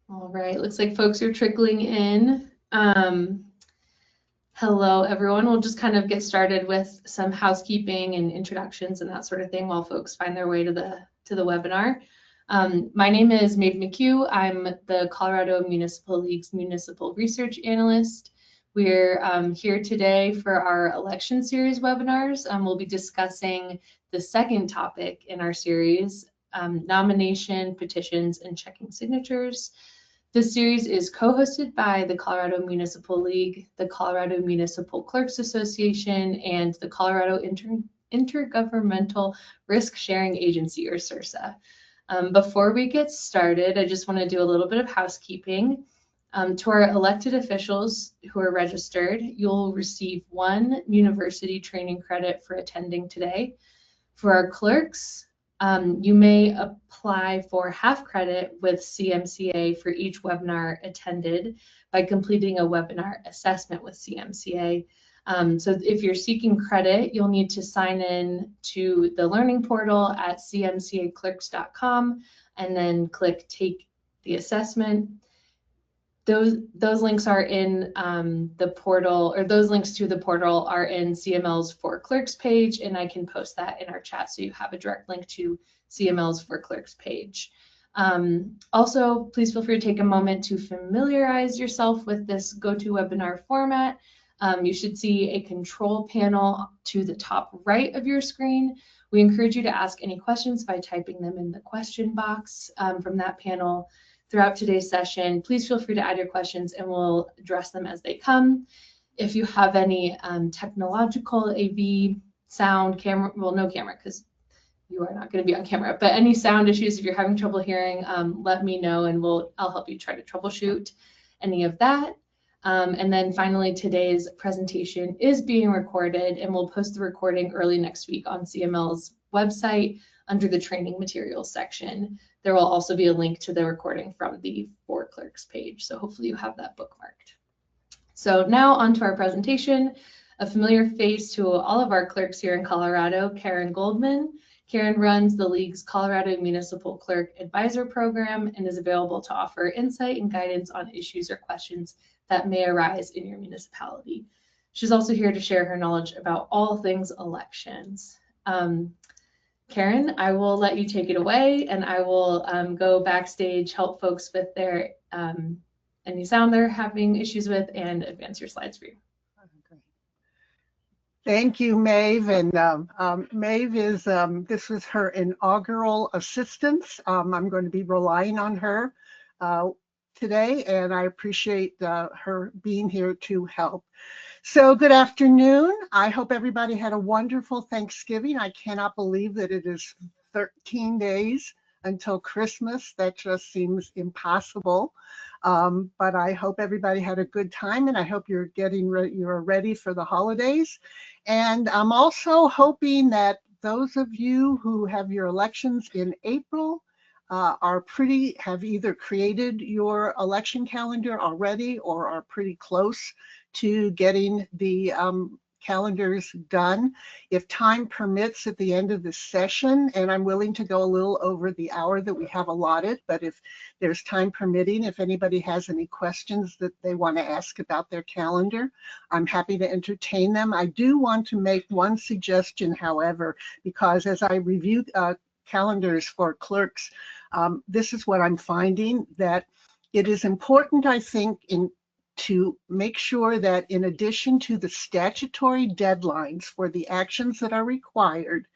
All right, looks like folks are trickling in. Hello, everyone. We'll just kind of get started with some housekeeping and introductions and that sort of thing while folks find their way to the webinar. My name is Maeve McHugh. I'm the Colorado Municipal League's Municipal Research Analyst. We're here today for our election series webinars. We'll be discussing the second topic in our series, nomination, petitions, and checking signatures. This series is co-hosted by the Colorado Municipal League, the Colorado Municipal Clerks Association, and the Colorado Intergovernmental Risk Sharing Agency, or CIRSA. Before we get started, I just want to do a little bit of housekeeping. To our elected officials who are registered, you'll receive 1 university training credit for attending today. For our clerks, you may apply for half credit with CMCA for each webinar attended by completing a webinar assessment with CMCA. So if you're seeking credit, you'll need to sign in to the learning portal at cmcaclerks.com and then click Take the Assessment. Those links are in the portal, or those links to the portal are in CML's For Clerks page, and I can post that in our chat so you have a direct link to CML's For Clerks page. Also, please feel free to take a moment to familiarize yourself with this GoToWebinar format. You should see a control panel to the top right of your screen. We encourage you to ask any questions by typing them in the question box from that panel. Throughout today's session, please feel free to add your questions and we'll address them as they come. If you have any technological AV, sound, camera, well, no camera because you are not going to be on camera, but any sound issues, if you're having trouble hearing, let me know and I'll help you try to troubleshoot any of that. And then finally, today's presentation is being recorded and we'll post the recording early next week on CML's website under the training materials section. There will also be a link to the recording from the For Clerks page. So hopefully you have that bookmarked. So now on to our presentation. A familiar face to all of our clerks here in Colorado, Karen Goldman. Karen runs the League's Colorado Municipal Clerk Advisor Program and is available to offer insight and guidance on issues or questions that may arise in your municipality. She's also here to share her knowledge about all things elections. Karen, I will let you take it away and I will go backstage, help folks with their any sound they're having issues with, and advance your slides for you. Thank you, Maeve. And Maeve is, this was her inaugural assistance. I'm going to be relying on her today, and I appreciate her being here to help. So good afternoon. I hope everybody had a wonderful Thanksgiving. I cannot believe that it is 13 days until Christmas. That just seems impossible. But I hope everybody had a good time, and I hope you're you're ready for the holidays. And I'm also hoping that those of you who have your elections in April have either created your election calendar already or are pretty close to getting the calendars done. If time permits at the end of the session, and I'm willing to go a little over the hour that we have allotted, but if there's time permitting, if anybody has any questions that they want to ask about their calendar, I'm happy to entertain them. I do want to make one suggestion, however, because as I review calendars for clerks, this is what I'm finding, that it is important, I think, to make sure that in addition to the statutory deadlines for the actions that are required,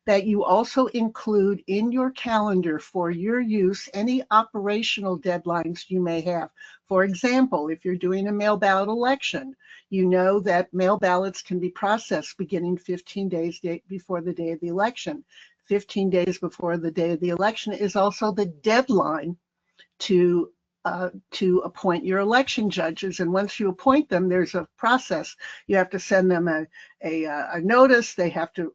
that you also include in your calendar for your use any operational deadlines you may have. For example, if you're doing a mail ballot election, you know that mail ballots can be processed beginning 15 days before the day of the election. 15 days before the day of the election is also the deadline to appoint your election judges. And once you appoint them, there's a process. You have to send them a notice. They have to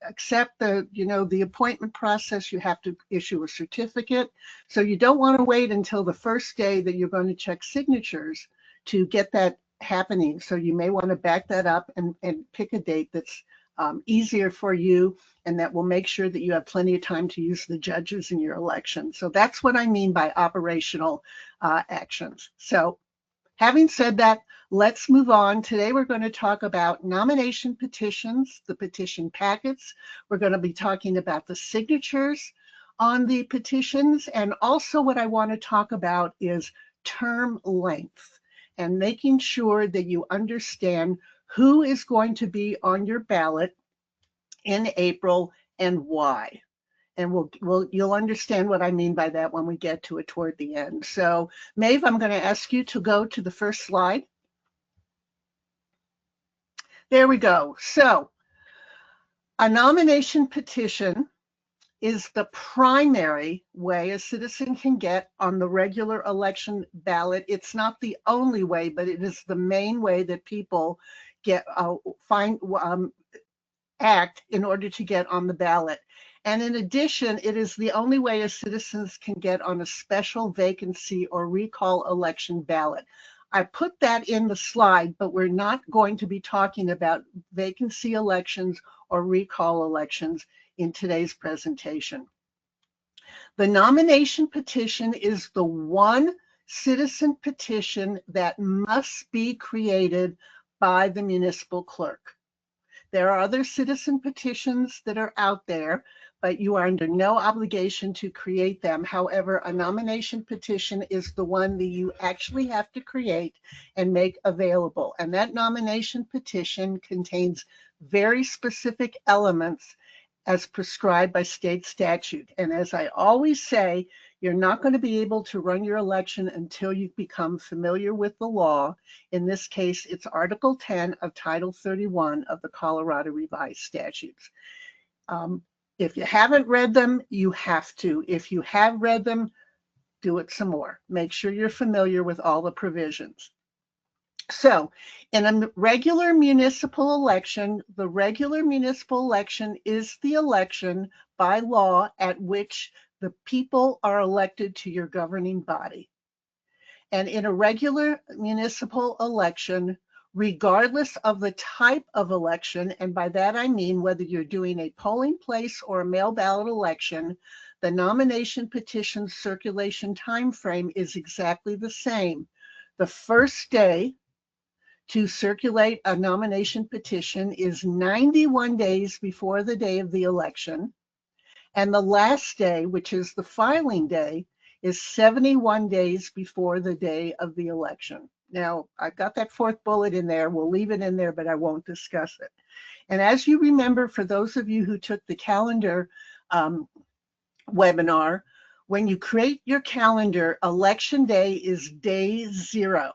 accept the appointment process. You have to issue a certificate. So you don't want to wait until the first day that you're going to check signatures to get that happening. So you may want to back that up and pick a date that's easier for you, and that will make sure that you have plenty of time to use the judges in your election. So that's what I mean by operational actions. So having said that, let's move on. Today we're going to talk about nomination petitions, the petition packets. We're going to be talking about the signatures on the petitions, and also what I want to talk about is term length and making sure that you understand who is going to be on your ballot in April and why. And you'll understand what I mean by that when we get to it toward the end. So Maeve, I'm going to ask you to go to the first slide. There we go. So a nomination petition is the primary way a citizen can get on the regular election ballot. It's not the only way, but it is the main way that people get act in order to get on the ballot. And in addition, it is the only way as citizens can get on a special vacancy or recall election ballot. I put that in the slide, but we're not going to be talking about vacancy elections or recall elections in today's presentation. The nomination petition is the one citizen petition that must be created by the municipal clerk. There are other citizen petitions that are out there, but you are under no obligation to create them. However, a nomination petition is the one that you actually have to create and make available. And that nomination petition contains very specific elements as prescribed by state statute. And as I always say, you're not going to be able to run your election until you become familiar with the law. In this case, it's Article 10 of Title 31 of the Colorado Revised Statutes. If you haven't read them, you have to. If you have read them, do it some more. Make sure you're familiar with all the provisions. So in a regular municipal election, the regular municipal election is the election by law at which the people are elected to your governing body. And in a regular municipal election, regardless of the type of election, and by that I mean whether you're doing a polling place or a mail ballot election, the nomination petition circulation timeframe is exactly the same. The first day to circulate a nomination petition is 91 days before the day of the election. And the last day, which is the filing day, is 71 days before the day of the election. Now, I've got that fourth bullet in there. We'll leave it in there, but I won't discuss it. And as you remember, for those of you who took the calendar webinar, when you create your calendar, election day is day 0.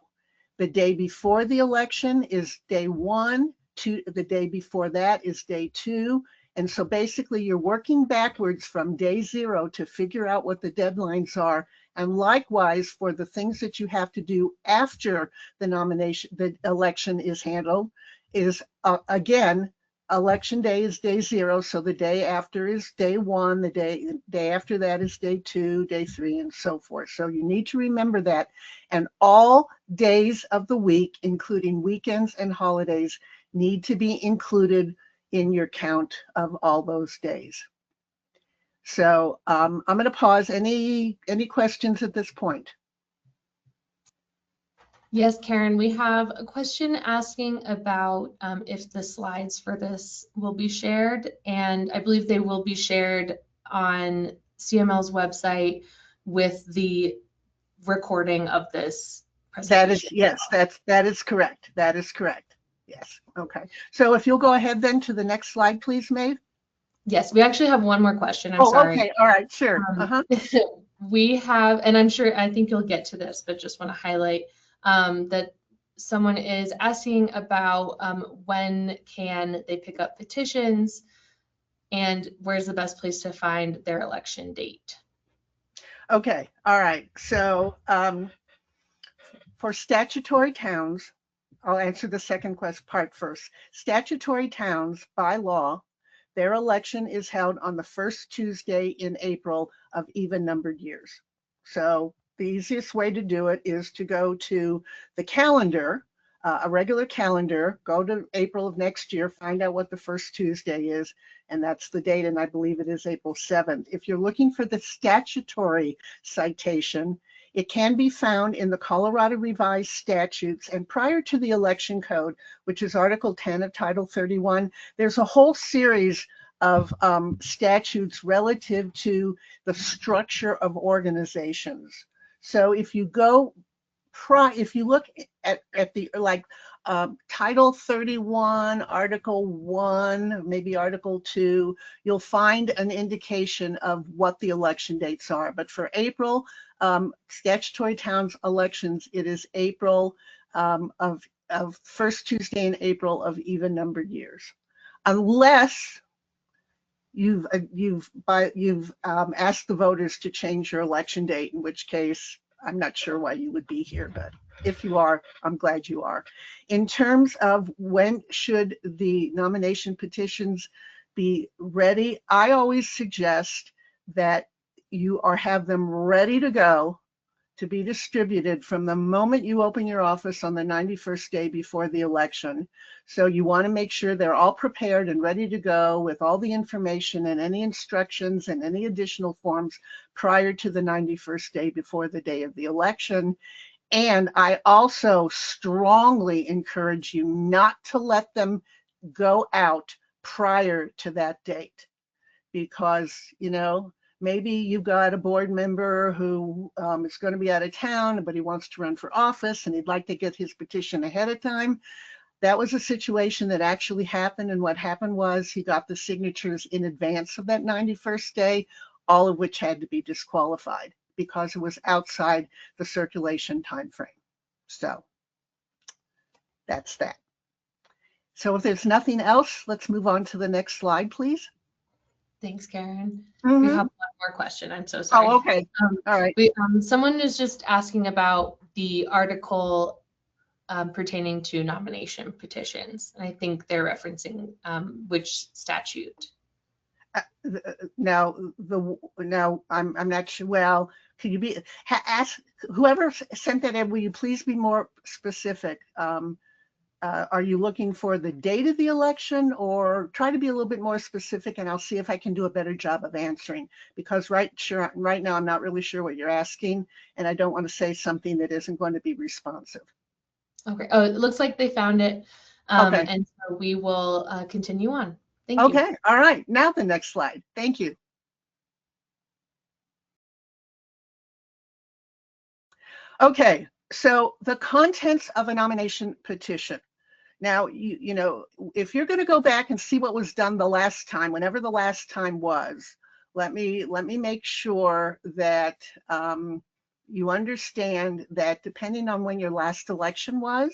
The day before the election is day 1. The day before that is day 2. And so basically you're working backwards from day 0 to figure out what the deadlines are. And likewise for the things that you have to do after the election is handled is again, election day is day 0. So the day after is day 1, the day after that is day 2, day 3, and so forth. So you need to remember that. And all days of the week, including weekends and holidays, need to be included in your count of all those days. So I'm going to pause. Any questions at this point? Yes, Karen, we have a question asking about if the slides for this will be shared, and I believe they will be shared on CML's website with the recording of this presentation. That is, yes, that is correct. That is correct. Yes. Okay. So if you'll go ahead then to the next slide, please, Maeve. Yes, we actually have one more question. I'm sorry. Okay. All right. Sure. We have, and I think you'll get to this, but just want to highlight that someone is asking about when can they pick up petitions and where's the best place to find their election date. Okay. All right. So for statutory towns, I'll answer the second part first. Statutory towns, by law, their election is held on the first Tuesday in April of even-numbered years. So the easiest way to do it is to go to the calendar a regular calendar, go to April of next year, find out what the first Tuesday is, and that's the date, and I believe it is April 7th. If you're looking for the statutory citation, it can be found in the Colorado Revised Statutes, and prior to the Election Code, which is Article 10 of Title 31, there's a whole series of statutes relative to the structure of organizations. So if you go, if you look at the Title 31, Article 1, maybe Article 2, you'll find an indication of what the election dates are. But for April, statutory towns elections, it is April of first Tuesday in April of even numbered years, unless you've asked the voters to change your election date, in which case I'm not sure why you would be here, but if you are, I'm glad you are. In terms of when should the nomination petitions be ready, I always suggest that you have them ready to go to be distributed from the moment you open your office on the 91st day before the election. So you want to make sure they're all prepared and ready to go with all the information and any instructions and any additional forms prior to the 91st day before the day of the election. And I also strongly encourage you not to let them go out prior to that date, because, you know, maybe you've got a board member who is going to be out of town, but he wants to run for office and he'd like to get his petition ahead of time. That was a situation that actually happened. And what happened was he got the signatures in advance of that 91st day, all of which had to be disqualified because it was outside the circulation time frame. So that's that. So if there's nothing else, let's move on to the next slide, please. Thanks, Karen. Mm-hmm. We have one more question. I'm so sorry. Oh, okay. All right. Someone is just asking about the article pertaining to nomination petitions. And I think they're referencing which statute. Now I'm not sure. Well, can you ask whoever sent that in? Will you please be more specific? Are you looking for the date of the election, or try to be a little bit more specific, and I'll see if I can do a better job of answering, because right now I'm not really sure what you're asking, and I don't want to say something that isn't going to be responsive. Okay. Oh, it looks like they found it. Okay. And so we will continue on. Thank you. Okay. All right. Now the next slide. Thank you. Okay. So the contents of a nomination petition. Now, you know, if you're going to go back and see what was done the last time, whenever the last time was, let me make sure that you understand that depending on when your last election was,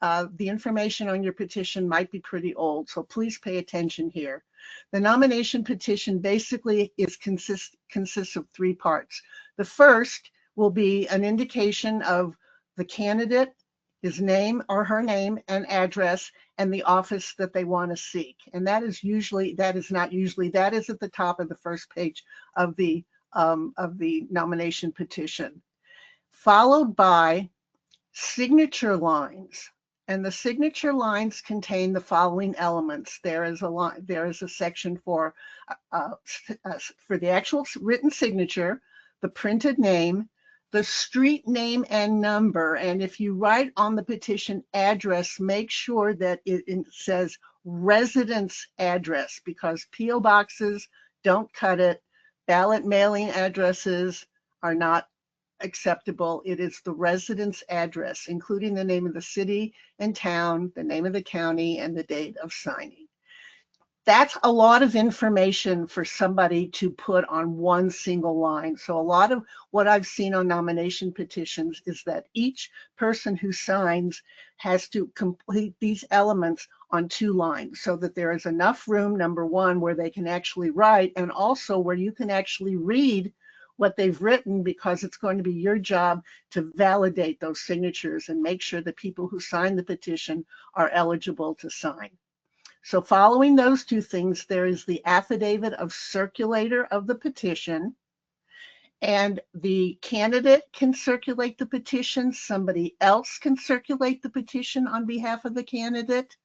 the information on your petition might be pretty old. So please pay attention here. The nomination petition basically consists of three parts. The first will be an indication of the candidate, his name or her name and address, and the office that they want to seek. And that is at the top of the first page of the nomination petition, followed by signature lines. And the signature lines contain the following elements. There is a section for the actual written signature, the printed name, the street name and number. And if you write on the petition address, make sure that it says residence address, because PO boxes don't cut it. Ballot mailing addresses are not acceptable. It is the residence address, including the name of the city and town, the name of the county, and the date of signing. That's a lot of information for somebody to put on one single line. So a lot of what I've seen on nomination petitions is that each person who signs has to complete these elements on two lines, so that there is enough room, number one, where they can actually write, and also where you can actually read what they've written, because it's going to be your job to validate those signatures and make sure that people who sign the petition are eligible to sign. So following those two things, there is the affidavit of circulator of the petition. And the candidate can circulate the petition. Somebody else can circulate the petition on behalf of the candidate.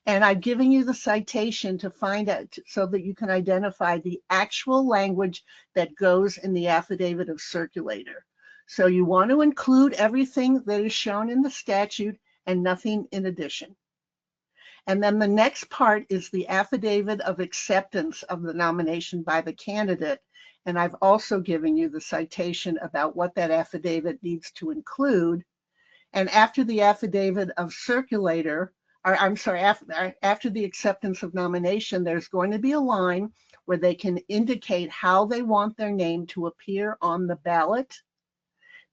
And I've given you the citation to find out so that you can identify the actual language that goes in the affidavit of circulator. So you want to include everything that is shown in the statute and nothing in addition. And then the next part is the affidavit of acceptance of the nomination by the candidate. And I've also given you the citation about what that affidavit needs to include. And after the affidavit of circulator, or I'm sorry, after the acceptance of nomination, there's going to be a line where they can indicate how they want their name to appear on the ballot.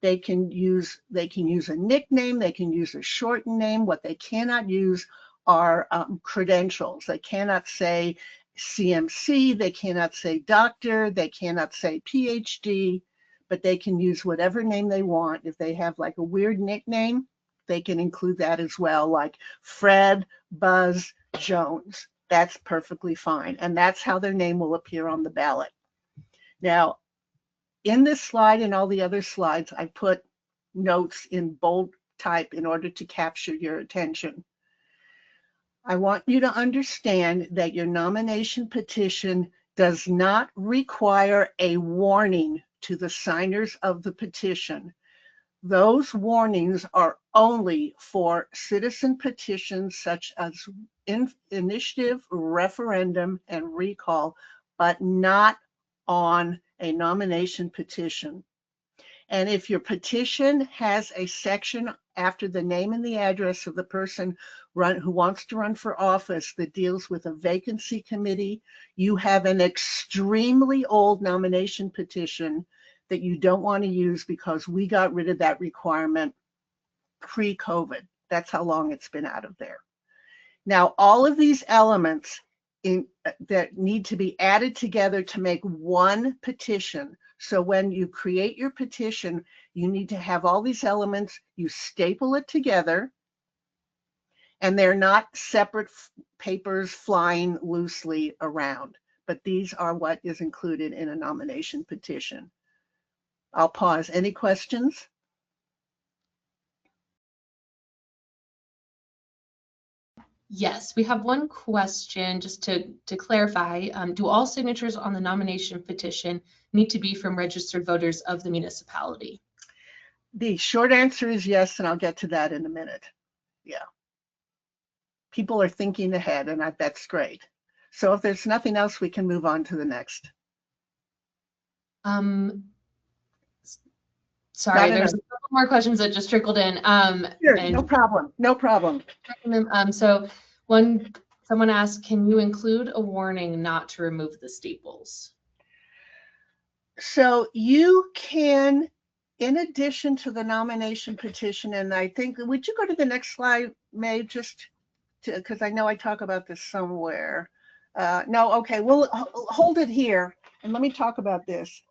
They can use a nickname, they can use a shortened name. What they cannot use are credentials. They cannot say CMC, they cannot say doctor, they cannot say PhD, but they can use whatever name they want. If they have like a weird nickname, they can include that as well, like Fred Buzz Jones. That's perfectly fine. And that's how their name will appear on the ballot. Now, in this slide and all the other slides, I put notes in bold type in order to capture your attention. I want you to understand that your nomination petition does not require a warning to the signers of the petition. Those warnings are only for citizen petitions such as initiative, referendum, and recall, but not on a nomination petition. And if your petition has a section after the name and the address of the person who wants to run for office that deals with a vacancy committee, you have an extremely old nomination petition that you don't want to use because we got rid of that requirement pre-COVID. That's how long it's been out of there. Now, all of these elements that need to be added together to make one petition. So when you create your petition, you need to have all these elements, you staple it together, and they're not separate papers flying loosely around, but these are what is included in a nomination petition. I'll pause. Any questions? Yes, we have one question just to clarify. Do all signatures on the nomination petition need to be from registered voters of the municipality? The short answer is yes, and I'll get to that in a minute. Yeah. People are thinking ahead, and that's great. So if there's nothing else, we can move on to the next. Sorry, there's a couple more questions that just trickled in. Sure, no problem, no problem. So someone asked, can you include a warning not to remove the staples? So you can, in addition to the nomination petition, and I think, would you go to the next slide, May, just because I know I talk about this somewhere. No, okay, we'll hold it here and let me talk about this.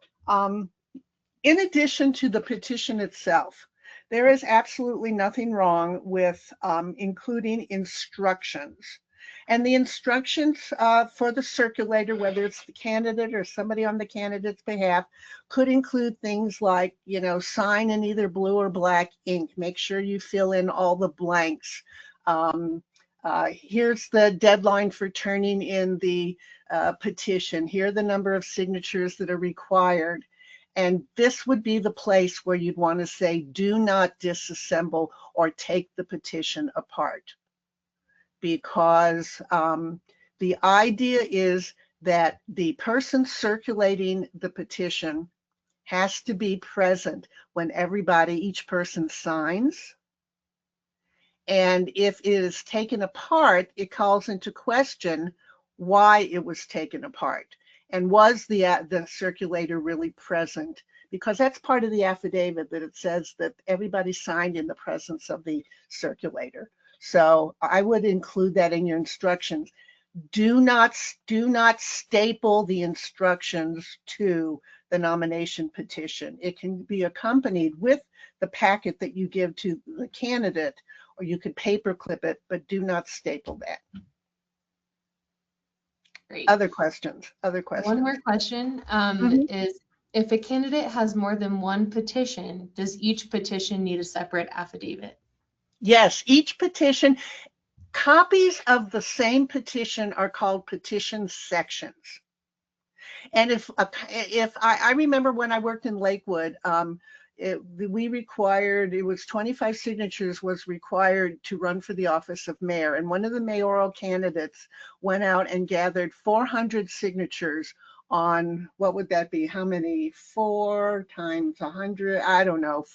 In addition to the petition itself, there is absolutely nothing wrong with including instructions. And the instructions for the circulator, whether it's the candidate or somebody on the candidate's behalf, could include things like, you know, sign in either blue or black ink. Make sure you fill in all the blanks. Here's the deadline for turning in the petition. Here are the number of signatures that are required. And this would be the place where you'd want to say, do not disassemble or take the petition apart. Because the idea is that the person circulating the petition has to be present when each person signs. And if it is taken apart, it calls into question why it was taken apart. And was the circulator really present? Because that's part of the affidavit, that it says that everybody signed in the presence of the circulator. So I would include that in your instructions. Do not staple the instructions to the nomination petition. It can be accompanied with the packet that you give to the candidate, or you could paperclip it, but do not staple that. Great. Other questions? Other questions? One more question is, If a candidate has more than one petition, does each petition need a separate affidavit? Yes, each petition, copies of the same petition are called petition sections. And if I remember when I worked in Lakewood, we required, it was 25 signatures was required to run for the office of mayor. And one of the mayoral candidates went out and gathered 400 signatures on, what would that be? How many? 4 times 100? I don't know.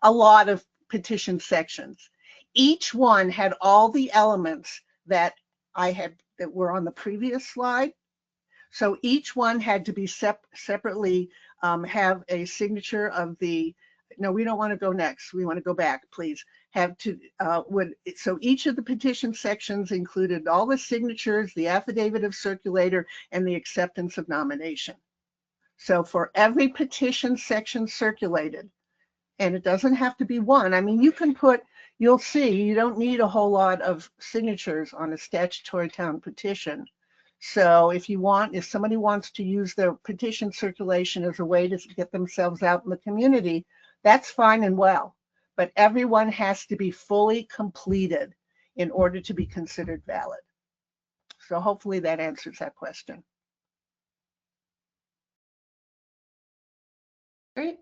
A lot of petition sections. Each one had all the elements that that were on the previous slide. So each one had to be separately have a signature of the, no, we don't want to go next. We want to go back, please. So each of the petition sections included all the signatures, the affidavit of circulator, and the acceptance of nomination. So for every petition section circulated, and it doesn't have to be one. I mean, you can put, you'll see, you don't need a whole lot of signatures on a statutory town petition. So if somebody wants to use their petition circulation as a way to get themselves out in the community, that's fine and well. But everyone has to be fully completed in order to be considered valid. So hopefully that answers that question. Great.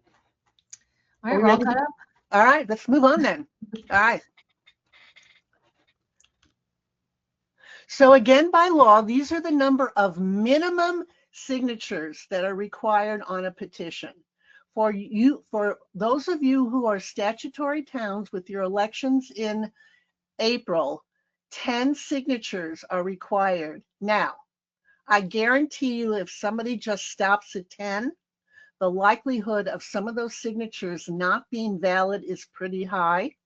All right, we're all caught up. All right, let's move on then. All right. So again, by law, these are the number of minimum signatures that are required on a petition. For those of you who are statutory towns with your elections in April, 10 signatures are required. Now, I guarantee you if somebody just stops at 10, the likelihood of some of those signatures not being valid is pretty high.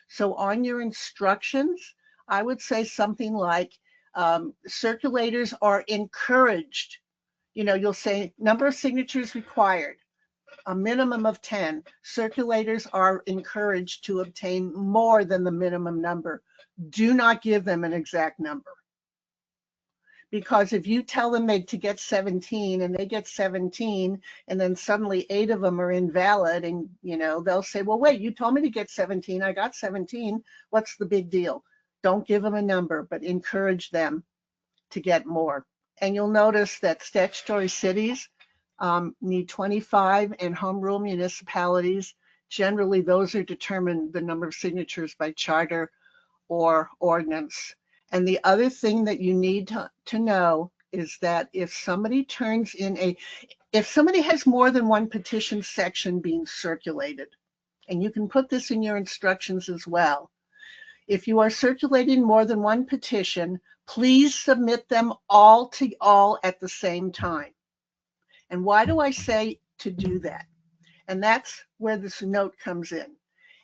So on your instructions, I would say something like, circulators are encouraged. You'll say number of signatures required, a minimum of 10. Circulators are encouraged to obtain more than the minimum number. Do not give them an exact number. Because if you tell them to get 17 and they get 17 and then suddenly 8 of them are invalid and they'll say, well, wait, you told me to get 17, I got 17, what's the big deal? Don't give them a number, but encourage them to get more. And you'll notice that statutory cities need 25 and home rule municipalities. Generally, those are determined the number of signatures by charter or ordinance. And the other thing that you need to know is that if somebody if somebody has more than one petition section being circulated, and you can put this in your instructions as well, if you are circulating more than one petition, please submit them all to all at the same time. And why do I say to do that? And that's where this note comes in.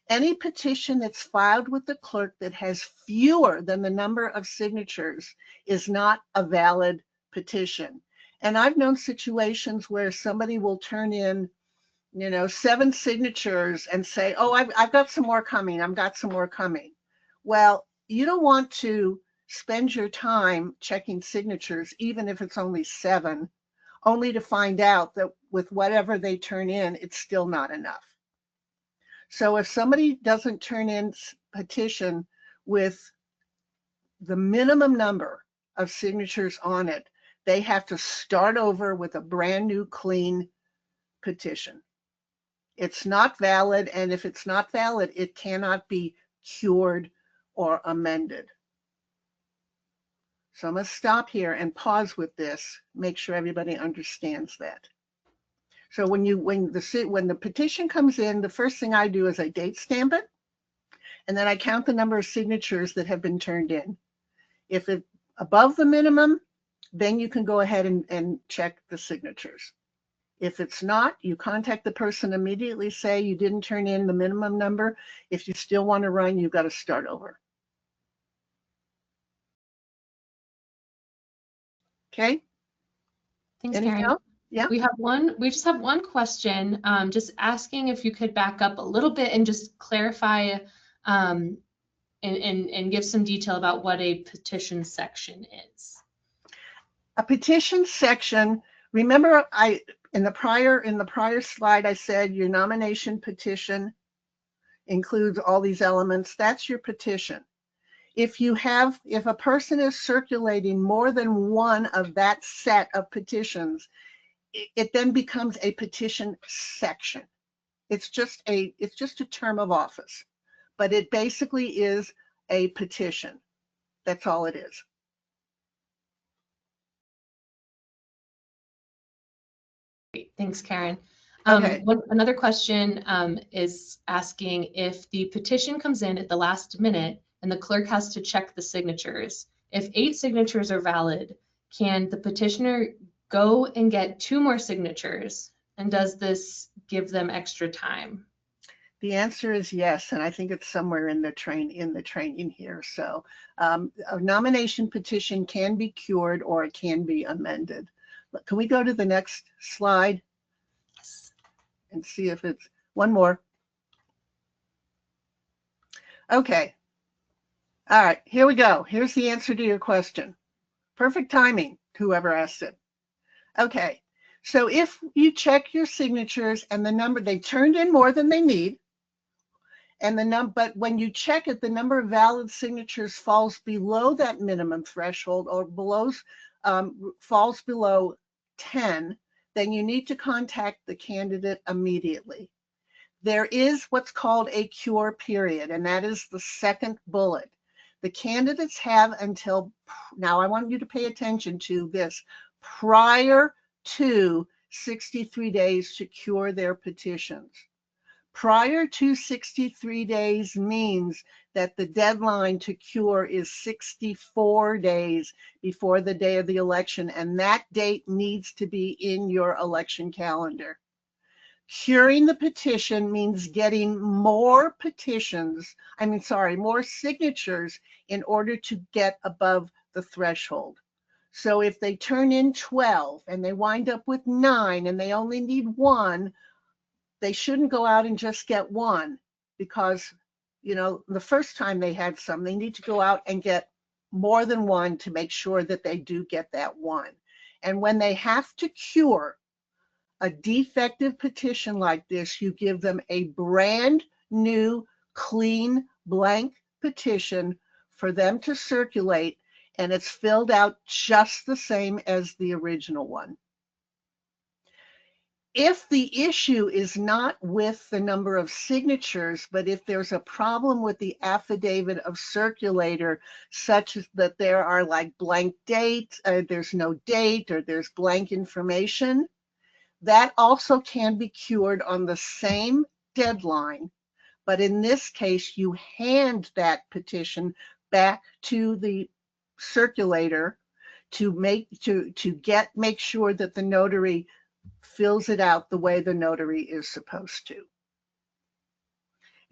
Any petition that's filed with the clerk that has fewer than the number of signatures is not a valid petition. And I've known situations where somebody will turn in, 7 signatures and say, oh, I've got some more coming. I've got some more coming. Well, you don't want to spend your time checking signatures, even if it's only 7, only to find out that with whatever they turn in, it's still not enough. So if somebody doesn't turn in petition with the minimum number of signatures on it, they have to start over with a brand new clean petition. It's not valid, and if it's not valid, it cannot be cured or amended. So I'm going to stop here and pause with this, make sure everybody understands that. So when the petition comes in, the first thing I do is I date stamp it, and then I count the number of signatures that have been turned in. If it's above the minimum, then you can go ahead and check the signatures. If it's not, you contact the person immediately, say you didn't turn in the minimum number. If you still want to run, you've got to start over. Okay? Thanks, Anything Karen. else? Yeah. We just have one question, just asking if you could back up a little bit and just clarify and give some detail about what a petition section is. A petition section Remember, in the prior slide, I said your nomination petition includes all these elements. That's your petition. If a person is circulating more than one of that set of petitions, it then becomes a petition section. It's just a term of office, but it basically is a petition. That's all it is. Great. Thanks, Karen. Okay. Another question is asking if the petition comes in at the last minute and the clerk has to check the signatures. If 8 signatures are valid, can the petitioner go and get 2 more signatures? And does this give them extra time? The answer is yes, and I think it's somewhere in the training here. So a nomination petition can be cured or it can be amended. Can we go to the next slide? Yes. And see if it's one more. Okay. All right, here we go. Here's the answer to your question. Perfect timing, whoever asked it. Okay, so if you check your signatures and the number, they turned in more than they need, and but when you check it, the number of valid signatures falls below that minimum threshold or falls below 10, then you need to contact the candidate immediately. There is what's called a cure period, and that is the second bullet. The candidates have until, now I want you to pay attention to this, prior to 63 days to cure their petitions. Prior to 63 days means that the deadline to cure is 64 days before the day of the election, and that date needs to be in your election calendar. Curing the petition means getting more more signatures in order to get above the threshold. So if they turn in 12 and they wind up with 9 and they only need 1, they shouldn't go out and just get 1 because, the first time they had some, they need to go out and get more than 1 to make sure that they do get that 1. And when they have to cure a defective petition like this, you give them a brand new, clean, blank petition for them to circulate, and it's filled out just the same as the original one. If the issue is not with the number of signatures, but if there's a problem with the affidavit of circulator, such as that there are like blank dates, there's no date, or there's blank information, that also can be cured on the same deadline, but in this case, you hand that petition back to the circulator to make sure that the notary fills it out the way the notary is supposed to.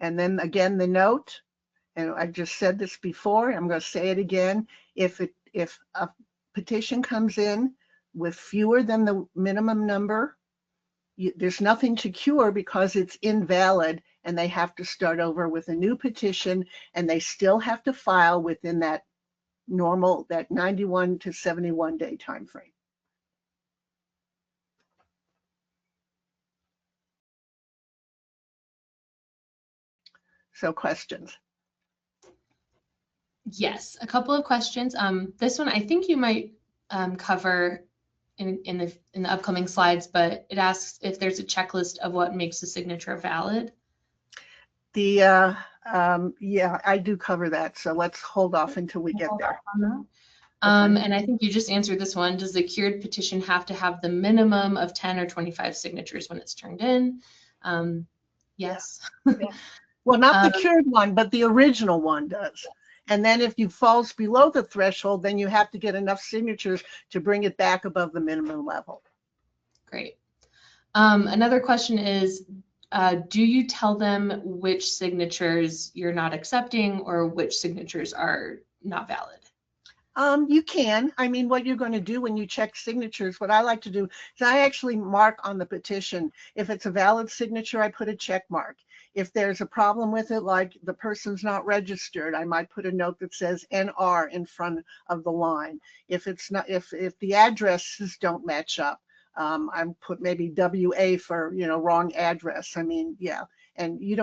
And then again, the note, and I've just said this before, I'm going to say it again, if a petition comes in with fewer than the minimum number, there's nothing to cure because it's invalid, and they have to start over with a new petition, and they still have to file within that 91 to 71 day time frame. So questions? Yes, a couple of questions. This one I think you might cover in the upcoming slides, but it asks if there's a checklist of what makes a signature valid. Yeah, I do cover that. So let's hold off until we get there. And I think you just answered this one. Does the cured petition have to have the minimum of 10 or 25 signatures when it's turned in? Yes. Yeah. Well, not the cured one, but the original one does. And then if you falls below the threshold, then you have to get enough signatures to bring it back above the minimum level. Great. Another question is, do you tell them which signatures you're not accepting or which signatures are not valid? You can. I mean, what you're going to do when you check signatures, what I like to do is I actually mark on the petition. If it's a valid signature, I put a check mark. If there's a problem with it, like the person's not registered, I might put a note that says NR in front of the line. If it's not, if the addresses don't match up, I put maybe WA for, wrong address. I mean, yeah. And you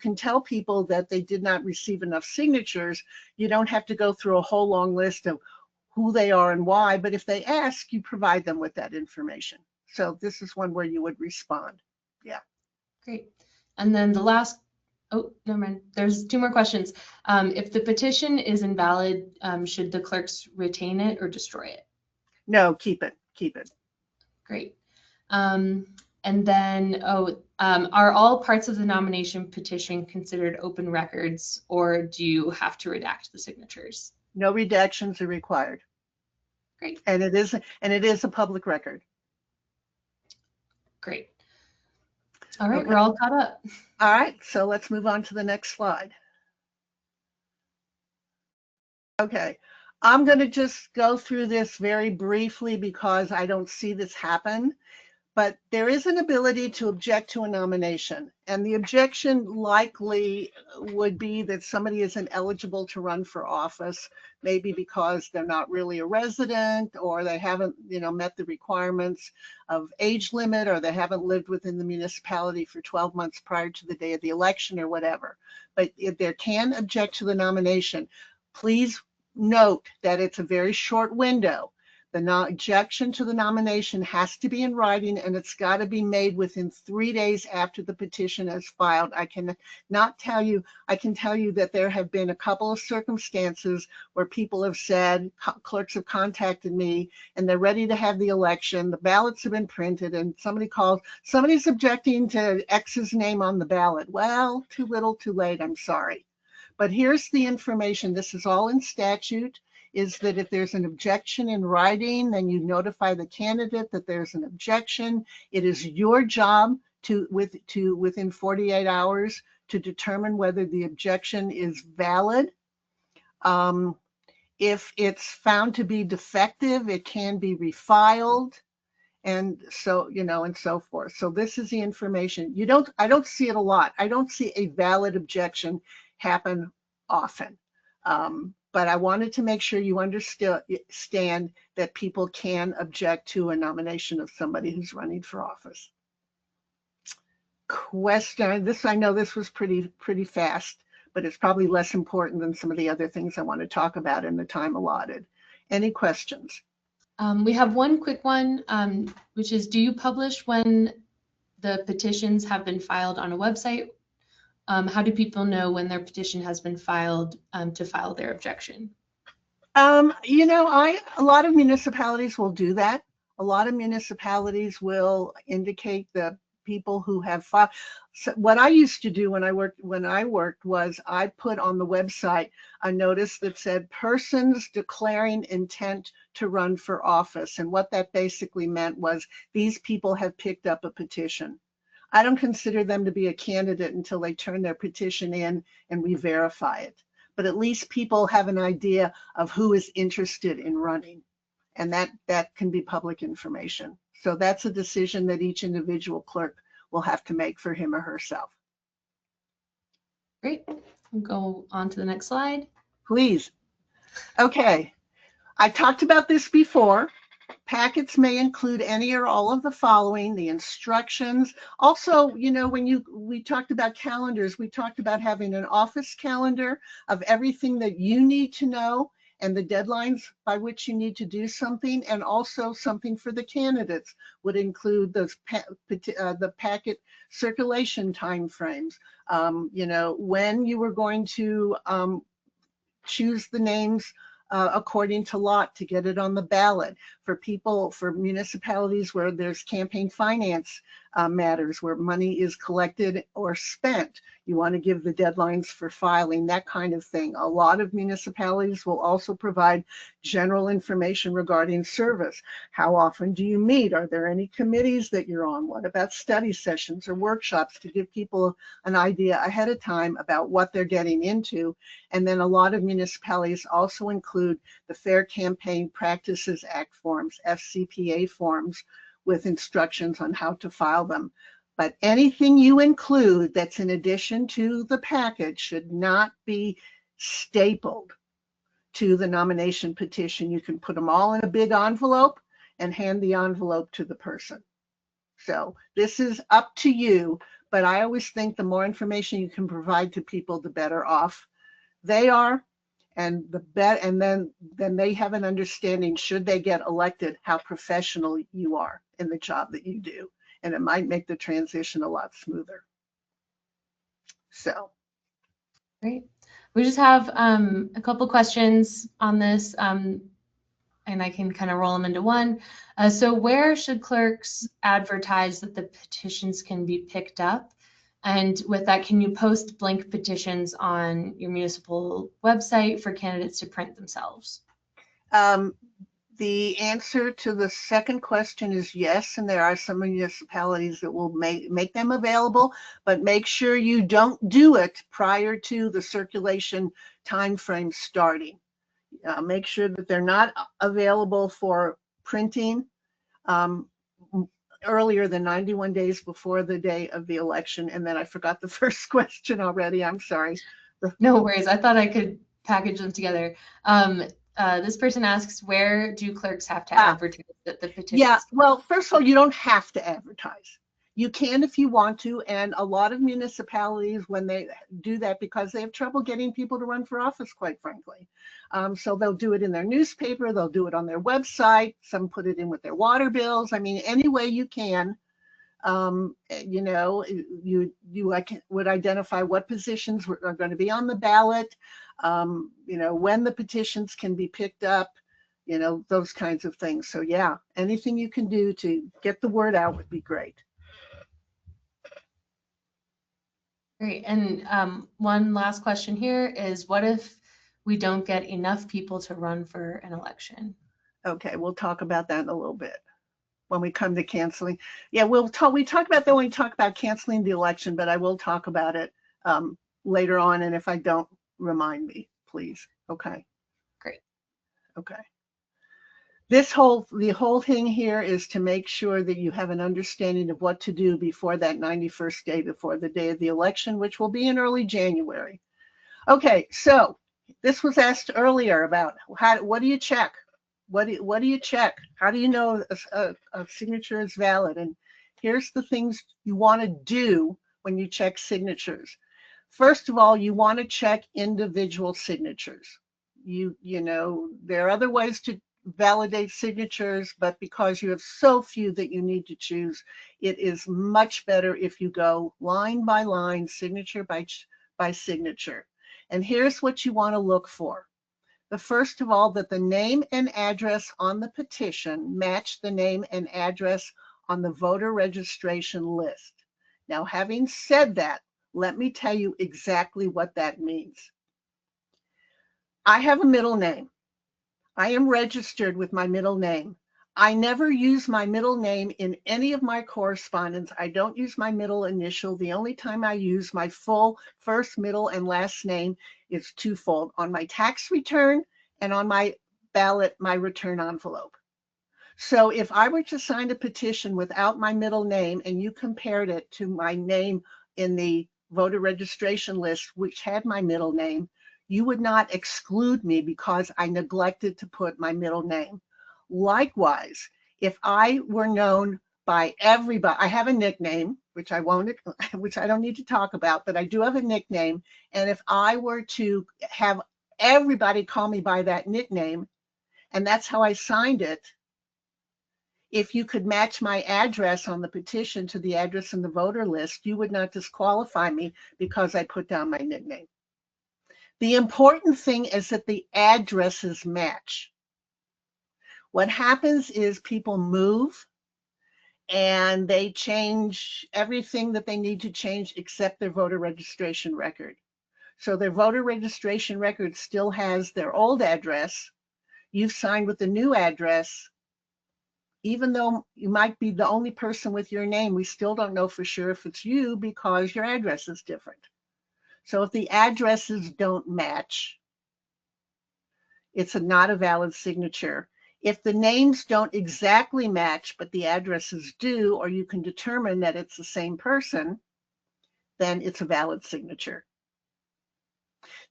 can tell people that they did not receive enough signatures. You don't have to go through a whole long list of who they are and why, but if they ask, you provide them with that information. So this is one where you would respond. Yeah. Great. And then the last, oh, never mind. There's 2 more questions. If the petition is invalid, should the clerks retain it or destroy it? No, keep it. Great. And then, are all parts of the nomination petition considered open records, or do you have to redact the signatures? No redactions are required. Great. And it is a public record. Great. All right, Okay. We're all caught up. All right, so let's move on to the next slide. Okay, I'm going to just go through this very briefly because I don't see this happen. But there is an ability to object to a nomination, and the objection likely would be that somebody isn't eligible to run for office, maybe because they're not really a resident, or they haven't, met the requirements of age limit, or they haven't lived within the municipality for 12 months prior to the day of the election or whatever. But if there can object to the nomination, please note that it's a very short window. The objection to the nomination has to be in writing, and it's got to be made within 3 days after the petition is filed. I can tell you that there have been a couple of circumstances where people have said, clerks have contacted me, and they're ready to have the election. The ballots have been printed, and somebody's objecting to X's name on the ballot. Well, too little, too late, I'm sorry. But here's the information. This is all in statute. Is that if there's an objection in writing, then you notify the candidate that there's an objection. It is your job within 48 hours to determine whether the objection is valid. If it's found to be defective, it can be refiled, and so and so forth. So this is the information. I don't see it a lot. I don't see a valid objection happen often. But I wanted to make sure you understand that people can object to a nomination of somebody who's running for office. Question, I know this was pretty fast, but it's probably less important than some of the other things I want to talk about in the time allotted. Any questions? We have one quick one, which is, do you publish when the petitions have been filed on a website? How do people know when their petition has been filed to file their objection? A lot of municipalities will do that. A lot of municipalities will indicate the people who have filed. So what I used to do when I worked was I put on the website a notice that said persons declaring intent to run for office. And what that basically meant was these people have picked up a petition. I don't consider them to be a candidate until they turn their petition in and we verify it. But at least people have an idea of who is interested in running. And that can be public information. So that's a decision that each individual clerk will have to make for him or herself. Great. We'll go on to the next slide. Please. Okay. I talked about this before. Packets may include any or all of the following: the instructions. Also, when we talked about calendars, we talked about having an office calendar of everything that you need to know and the deadlines by which you need to do something, and also something for the candidates would include those the packet circulation timeframes. When you were going to choose the names according to lot to get it on the ballot. For municipalities where there's campaign finance matters, where money is collected or spent, you want to give the deadlines for filing, that kind of thing. A lot of municipalities will also provide general information regarding service. How often do you meet? Are there any committees that you're on? What about study sessions or workshops, to give people an idea ahead of time about what they're getting into? And then a lot of municipalities also include the Fair Campaign Practices Act forms, FCPA forms, with instructions on how to file them. But anything you include that's in addition to the package should not be stapled to the nomination petition. You can put them all in a big envelope and hand the envelope to the person. So this is up to you, but I always think the more information you can provide to people, the better off they are, and then they have an understanding, should they get elected, how professional you are in the job that you do, and it might make the transition a lot smoother. So Great. We just have a couple questions on this, and I can kind of roll them into one. So where should clerks advertise that the petitions can be picked up? And with that, can you post blank petitions on your municipal website for candidates to print themselves? The answer to the second question is yes, and there are some municipalities that will make them available, but make sure you don't do it prior to the circulation timeframe starting. Make sure that they're not available for printing earlier than 91 days before the day of the election. And then I forgot the first question already. I'm sorry. No worries. I thought I could package them together. This person asks, where do clerks have to advertise that the petitions? Yeah, well, first of all, you don't have to advertise. You can if you want to, and a lot of municipalities, when they do that, because they have trouble getting people to run for office, quite frankly. So they'll do it in their newspaper, they'll do it on their website, some put it in with their water bills. I mean, any way you can, you know, you would identify what positions are going to be on the ballot, you know, when the petitions can be picked up, you know, those kinds of things. So yeah, anything you can do to get the word out would be great. Great. And one last question here is, what if we don't get enough people to run for an election? Okay, we'll talk about that in a little bit when we come to canceling. Yeah, we talk about that when we talk about canceling the election, but I will talk about it later on. And if I don't, remind me, please. Okay. Great. Okay. The whole thing here is to make sure that you have an understanding of what to do before that 91st day, before the day of the election, which will be in early January. Okay, so this was asked earlier about what do you check? What do you check? How do you know a signature is valid? And here's the things you want to do when you check signatures. First of all, you want to check individual signatures. You know, there are other ways to validate signatures, but because you have so few that you need to choose, it is much better if you go line by line, signature by signature. And here's what you want to look for. First of all, that the name and address on the petition match the name and address on the voter registration list. Now, having said that, let me tell you exactly what that means. I have a middle name. I am registered with my middle name. I never use my middle name in any of my correspondence. I don't use my middle initial. The only time I use my full first, middle, and last name is twofold: on my tax return and on my ballot, my return envelope. So if I were to sign a petition without my middle name and you compared it to my name in the voter registration list, which had my middle name, you would not exclude me because I neglected to put my middle name. Likewise, if I were known by everybody, I have a nickname, which I don't need to talk about, but I do have a nickname. And if I were to have everybody call me by that nickname, and that's how I signed it, if you could match my address on the petition to the address in the voter list, you would not disqualify me because I put down my nickname. The important thing is that the addresses match. What happens is people move and they change everything that they need to change except their voter registration record. So their voter registration record still has their old address. You've signed with the new address. Even though you might be the only person with your name, we still don't know for sure if it's you because your address is different. So if the addresses don't match, it's not a valid signature. If the names don't exactly match, but the addresses do, or you can determine that it's the same person, then it's a valid signature.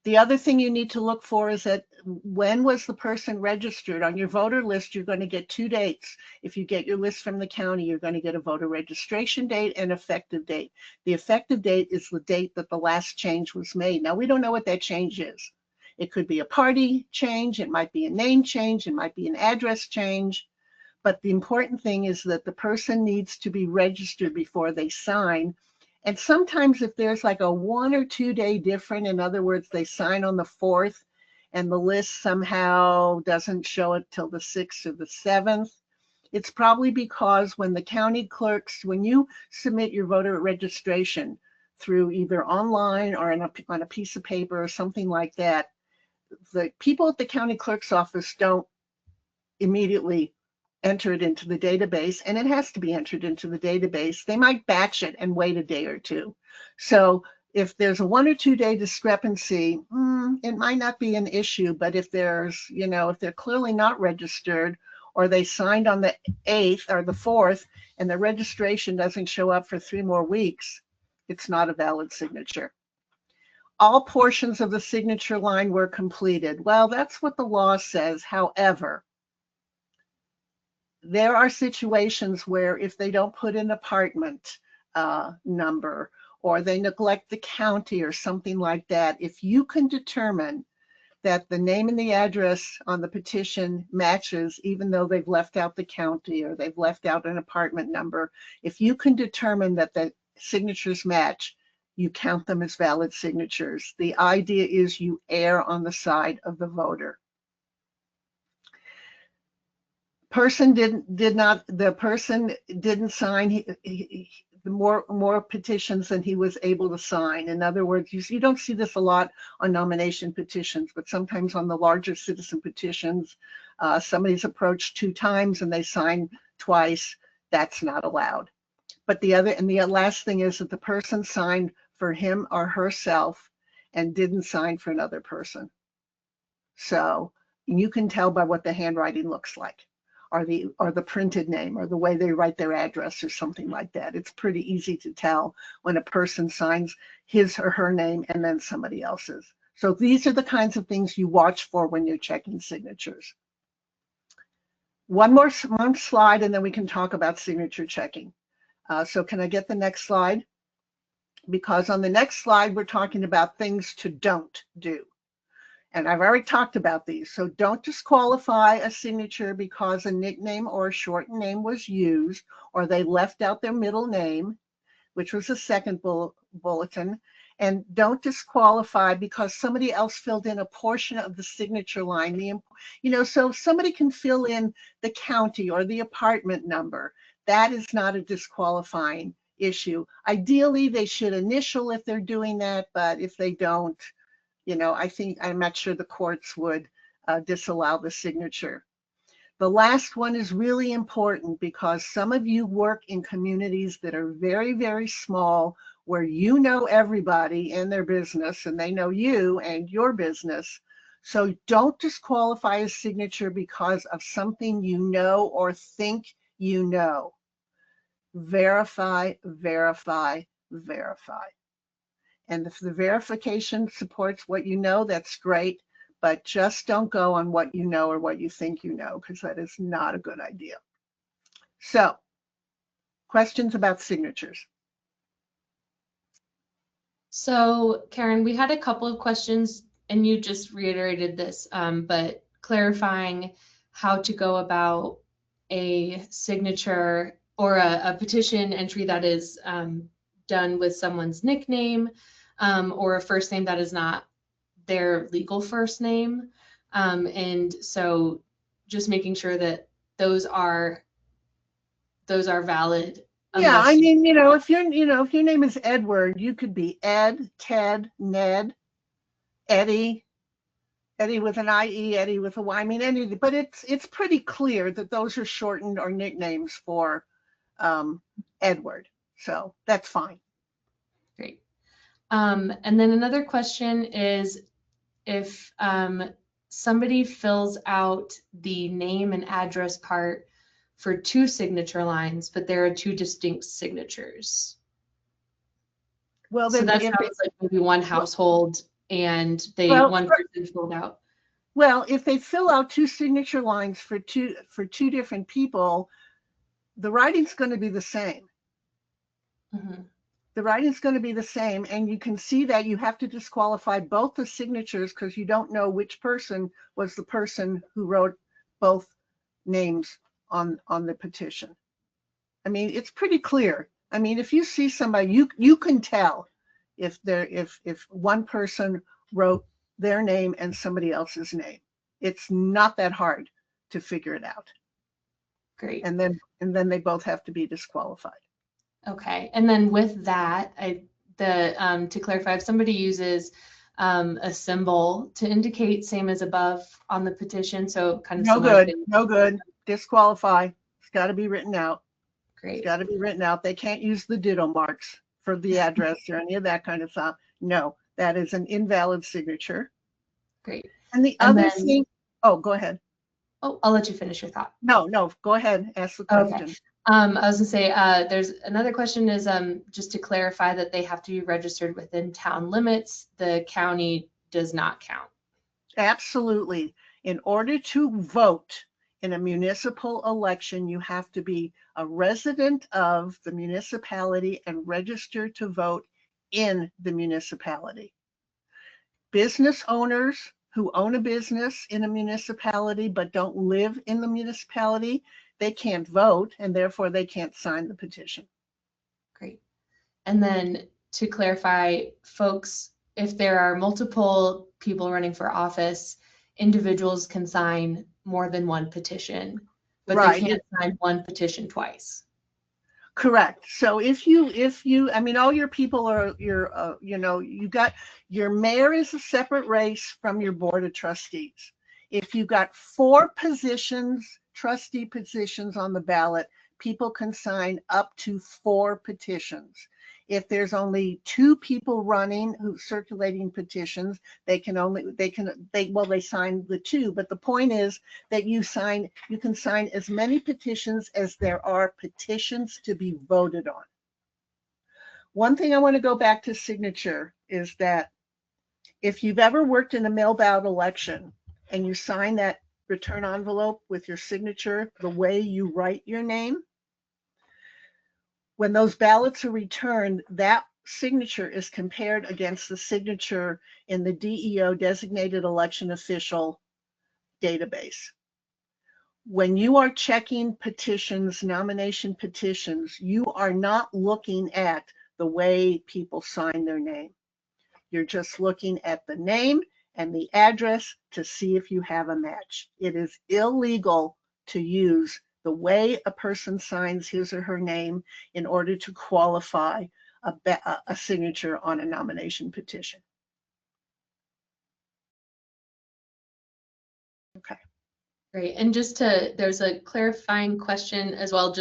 The other thing you need to look for is that when was the person registered? On your voter list, you're going to get 2 dates. If you get your list from the county, you're going to get a voter registration date and effective date. The effective date is the date that the last change was made. Now, we don't know what that change is. It could be a party change, it might be a name change, it might be an address change. But the important thing is that the person needs to be registered before they sign. And sometimes if there's like a 1 or 2 day difference, in other words, they sign on the 4th and the list somehow doesn't show it till the 6th or the 7th, it's probably because when the county clerks, when you submit your voter registration through either online or on a piece of paper or something like that, the people at the county clerk's office don't immediately enter it into the database, and it has to be entered into the database. They might batch it and wait a day or two. So if there's a 1 or 2 day discrepancy, it might not be an issue, but if there's, if they're clearly not registered, or they signed on the 8th or the 4th and the registration doesn't show up for 3 more weeks, it's not a valid signature. All portions of the signature line were completed. Well, that's what the law says. However, there are situations where if they don't put an apartment number, or they neglect the county or something like that, if you can determine that the name and the address on the petition matches, even though they've left out the county or they've left out an apartment number, if you can determine that the signatures match, you count them as valid signatures. The idea is you err on the side of the voter. The person didn't sign more petitions than he was able to sign. In other words, you don't see this a lot on nomination petitions, but sometimes on the larger citizen petitions, somebody's approached 2 times and they sign twice. That's not allowed. But the last thing is that the person signed for him or herself and didn't sign for another person. So you can tell by what the handwriting looks like, or the printed name, or the way they write their address or something like that. It's pretty easy to tell when a person signs his or her name and then somebody else's. So these are the kinds of things you watch for when you're checking signatures. One slide, and then we can talk about signature checking. So can I get the next slide? Because on the next slide, we're talking about things to don't do. And I've already talked about these. So don't disqualify a signature because a nickname or a shortened name was used, or they left out their middle name, which was the second bulletin. And don't disqualify because somebody else filled in a portion of the signature line. So if somebody can fill in the county or the apartment number, that is not a disqualifying issue. Ideally, they should initial if they're doing that, but if they don't, I'm not sure the courts would disallow the signature. The last one is really important because some of you work in communities that are very, very small, where you know everybody and their business, and they know you and your business. So don't disqualify a signature because of something you know or think you know. Verify, verify, verify. And if the verification supports what you know, that's great, but just don't go on what you know or what you think you know, because that is not a good idea. So, questions about signatures? So, Karen, we had a couple of questions, and you just reiterated this, but clarifying how to go about a signature or a petition entry that is done with someone's nickname, or a first name that is not their legal first name. And so just making sure that those are valid. Yeah, I mean, if your name is Edward, you could be Ed, Ted, Ned, Eddie with an IE, Eddie with a Y. I mean, anything, but it's pretty clear that those are shortened or nicknames for Edward. So that's fine. Great. And then another question is if somebody fills out the name and address part for 2 signature lines, but there are 2 distinct signatures. Well, so that sounds like maybe one household and one person filled out. Well, if they fill out 2 signature lines for two different people, the writing's going to be the same. Mm-hmm. The writing's going to be the same, and you can see that you have to disqualify both the signatures because you don't know which person was the person who wrote both names on the petition. I mean, it's pretty clear. I mean, if you see somebody, you can tell if one person wrote their name and somebody else's name. It's not that hard to figure it out. Great. And then they both have to be disqualified. Okay, and then with that, to clarify, if somebody uses a symbol to indicate same as above on the petition, so kind of no good, disqualify. It's got to be written out. Great. It's got to be written out. They can't use the ditto marks for the address or any of that kind of stuff. No, that is an invalid signature. Great. And the other thing, oh, go ahead. Oh, I'll let you finish your thought. No, go ahead. Ask the question. Okay. I was gonna say, there's another question is just to clarify that they have to be registered within town limits. The county does not count. Absolutely. In order to vote in a municipal election, you have to be a resident of the municipality and register to vote in the municipality. Business owners who own a business in a municipality but don't live in the municipality, they can't vote, and therefore they can't sign the petition. Great. And then to clarify, folks, if there are multiple people running for office, individuals can sign more than one petition, but they can't sign one petition twice. Correct. So if you, I mean, all your people are you got your mayor is a separate race from your board of trustees. If you got 4 positions, trustee positions on the ballot, people can sign up to 4 petitions. If there's only 2 people running who circulating petitions, they sign the 2. But the point is that you can sign as many petitions as there are petitions to be voted on. One thing I want to go back to signature is that if you've ever worked in a mail ballot election and you sign that return envelope with your signature the way you write your name, when those ballots are returned, that signature is compared against the signature in the DEO, designated election official database. When you are checking petitions, nomination petitions, you are not looking at the way people sign their name. You're just looking at the name and the address to see if you have a match. It is illegal to use the way a person signs his or her name in order to qualify a signature on a nomination petition. Okay. Great. And there's a clarifying question as well,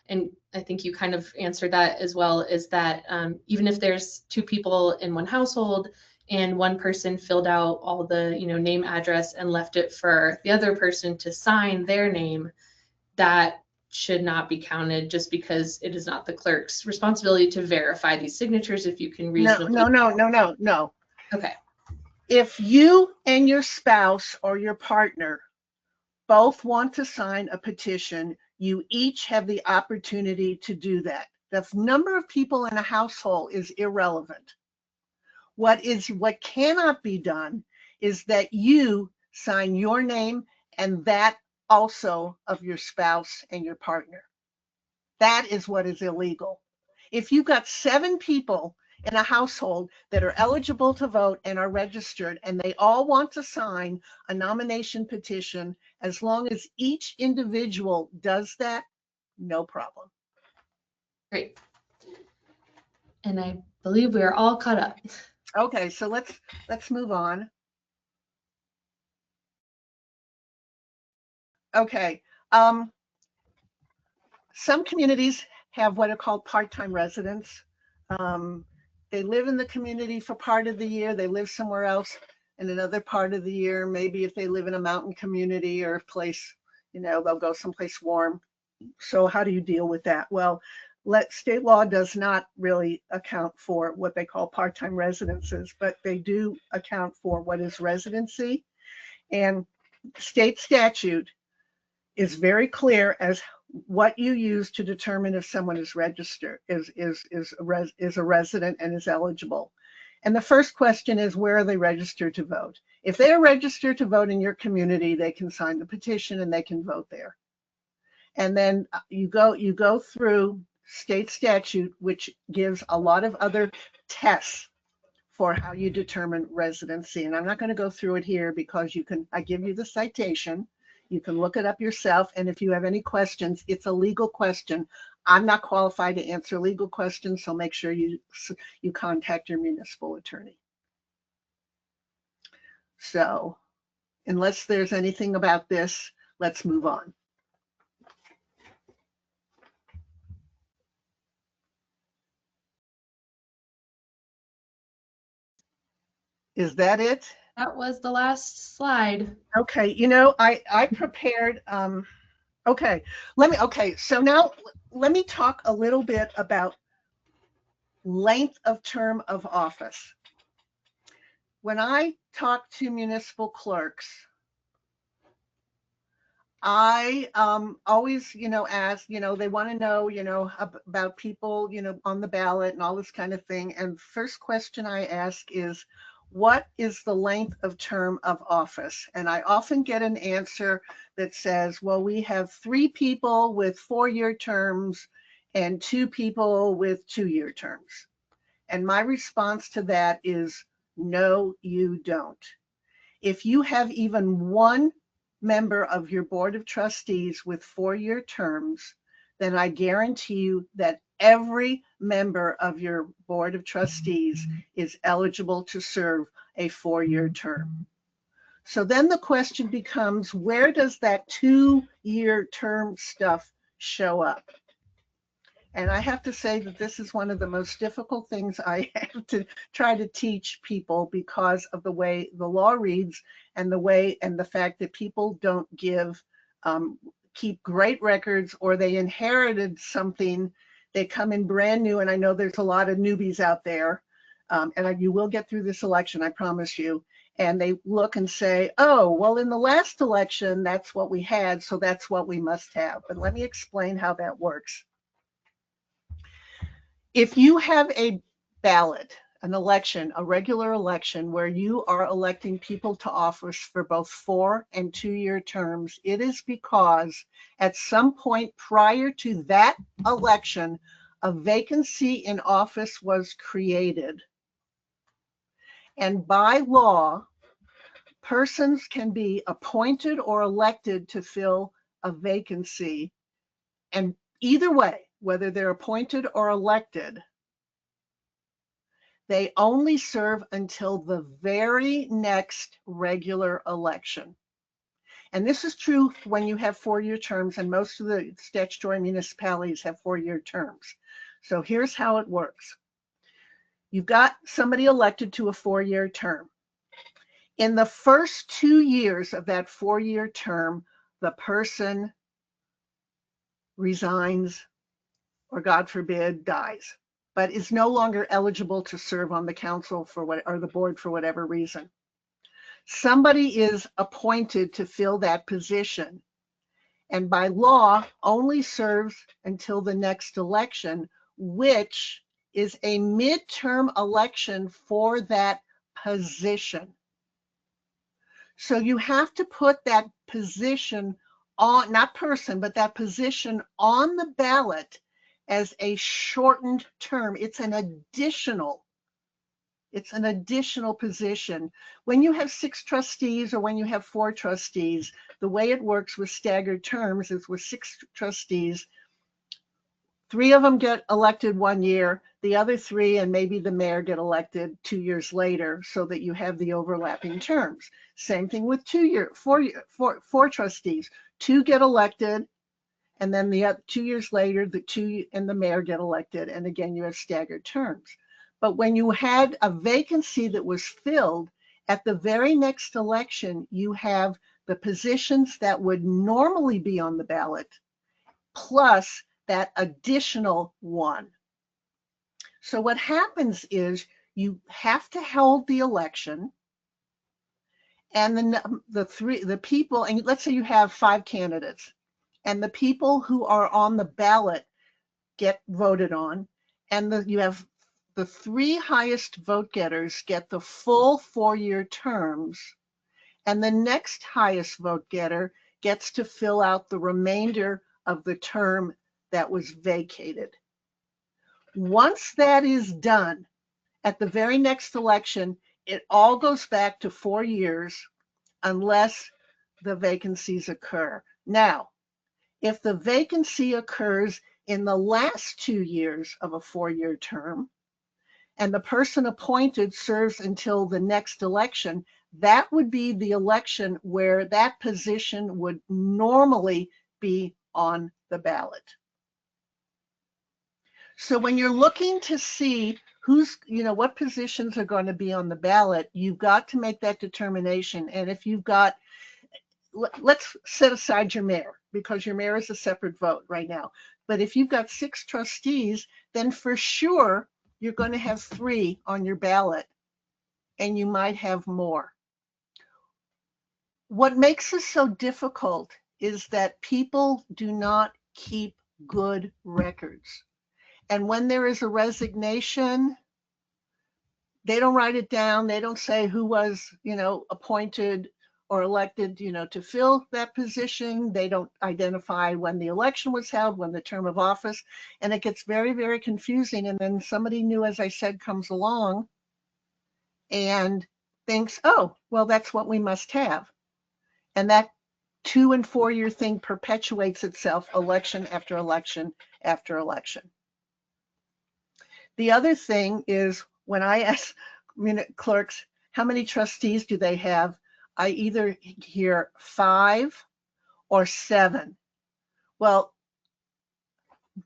and I think you kind of answered that as well, is that even if there's 2 people in one household and one person filled out all the name, address, and left it for the other person to sign their name, that should not be counted, just because it is not the clerk's responsibility to verify these signatures. If you can reasonably. No. Okay. If you and your spouse or your partner both want to sign a petition, you each have the opportunity to do that. The number of people in a household is irrelevant. What cannot be done is that you sign your name and that also of your spouse and your partner. That is what is illegal. If you've got 7 people in a household that are eligible to vote and are registered, and they all want to sign a nomination petition, as long as each individual does that, no problem. Great. And I believe we are all caught up. Okay, so let's move on. Okay, some communities have what are called part-time residents. They live in the community for part of the year. They live somewhere else in another part of the year. Maybe if they live in a mountain community or a place, they'll go someplace warm. So how do you deal with that? Well, State law does not really account for what they call part-time residences, but they do account for what is residency. And state statute is very clear as what you use to determine if someone is registered, is a resident and is eligible. And the first question is, where are they registered to vote? If they are registered to vote in your community, they can sign the petition and they can vote there. And then you go through state statute, which gives a lot of other tests for how you determine residency. And I'm not going to go through it here because I give you the citation. You can look it up yourself. And if you have any questions, it's a legal question. I'm not qualified to answer legal questions, so make sure you contact your municipal attorney. So unless there's anything about this, let's move on. Is that it? That was the last slide. Okay, I prepared, so now let me talk a little bit about length of term of office. When I talk to municipal clerks, I always, ask, they want to know, about people, on the ballot and all this kind of thing. And first question I ask is, what is the length of term of office? And I often get an answer that says, well, we have 3 people with 4-year terms and 2 people with 2-year terms. And my response to that is, no, you don't. If you have even one member of your board of trustees with 4-year terms, then I guarantee you that every member of your board of trustees is eligible to serve a 4-year term. So then the question becomes, where does that 2-year term stuff show up? And I have to say that this is one of the most difficult things I have to try to teach people because of the way the law reads and the fact that people don't keep great records, or they inherited something. They come in brand new, and I know there's a lot of newbies out there, and you will get through this election, I promise you. And they look and say, oh, well, in the last election, that's what we had, so that's what we must have. But let me explain how that works. If you have a ballot, an election, a regular election where you are electing people to office for both 4- and 2-year terms, it is because at some point prior to that election, a vacancy in office was created. And by law, persons can be appointed or elected to fill a vacancy. And either way, whether they're appointed or elected, they only serve until the very next regular election. And this is true when you have 4-year terms, and most of the statutory municipalities have 4-year terms. So here's how it works. You've got somebody elected to a 4-year term. In the first 2 years of that 4-year term, the person resigns, or God forbid, dies, but is no longer eligible to serve on the council or the board for whatever reason. Somebody is appointed to fill that position, and by law only serves until the next election, which is a midterm election for that position. So you have to put that position on, not person, but that position on the ballot as a shortened term. It's an additional position. When you have 6 trustees or when you have 4 trustees, the way it works with staggered terms is with 6 trustees, 3 of them get elected 1 year, the other 3 and maybe the mayor get elected 2 years later, so that you have the overlapping terms. Same thing with 4 trustees. 2 get elected, and then the 2 years later, the 2 and the mayor get elected, and again, you have staggered terms. But when you had a vacancy that was filled, at the very next election, you have the positions that would normally be on the ballot, plus that additional one. So what happens is you have to hold the election, and then the people, and let's say you have 5 candidates, and the people who are on the ballot get voted on, and you have the 3 highest vote getters get the full 4-year terms, and the next highest vote getter gets to fill out the remainder of the term that was vacated. Once that is done, at the very next election, it all goes back to 4 years unless the vacancies occur. Now, if the vacancy occurs in the last 2 years of a 4-year term, and the person appointed serves until the next election, that would be the election where that position would normally be on the ballot. So when you're looking to see who's, what positions are going to be on the ballot, you've got to make that determination. And if you've got, let's set aside your mayor, because your mayor is a separate vote right now. But if you've got 6 trustees, then for sure you're going to have 3 on your ballot, and you might have more. What makes this so difficult is that people do not keep good records. And when there is a resignation, they don't write it down. They don't say who was, appointed or elected, to fill that position. They don't identify when the election was held, when the term of office, and it gets very, very confusing. And then somebody new, as I said, comes along and thinks, oh, well, that's what we must have. And that 2- and 4-year thing perpetuates itself election after election after election. The other thing is, when I ask clerks, how many trustees do they have? I either hear 5 or 7. Well,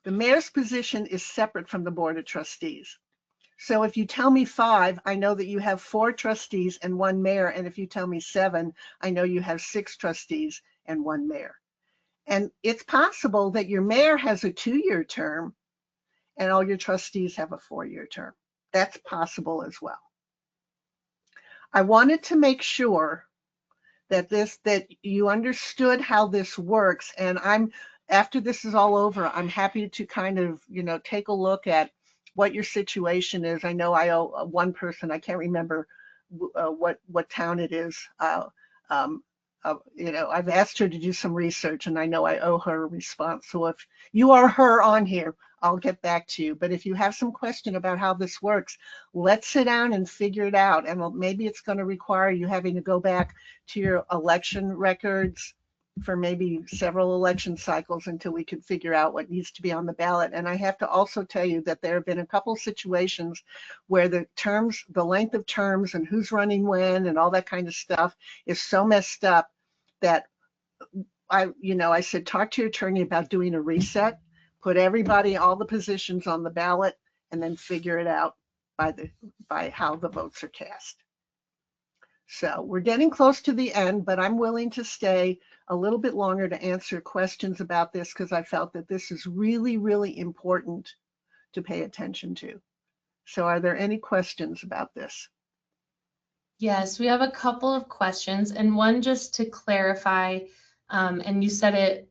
the mayor's position is separate from the board of trustees. So if you tell me 5, I know that you have 4 trustees and 1 mayor. And if you tell me 7, I know you have 6 trustees and 1 mayor. And it's possible that your mayor has a 2-year term and all your trustees have a 4-year term. That's possible as well. I wanted to make sure that you understood how this works. And after this is all over, I'm happy to kind of, take a look at what your situation is. I know I owe one person, I can't remember what town it is. I've asked her to do some research, and I know I owe her a response. So if you are her on here, I'll get back to you. But if you have some question about how this works, let's sit down and figure it out. And maybe it's going to require you having to go back to your election records for maybe several election cycles until we can figure out what needs to be on the ballot. And I have to also tell you that there have been a couple situations where the length of terms and who's running when and all that kind of stuff is so messed up that I said, talk to your attorney about doing a reset, put everybody, all the positions on the ballot, and then figure it out by how the votes are cast. So we're getting close to the end, but I'm willing to stay a little bit longer to answer questions about this, because I felt that this is really, really important to pay attention to. So are there any questions about this? Yes, we have a couple of questions, and one just to clarify, and you said it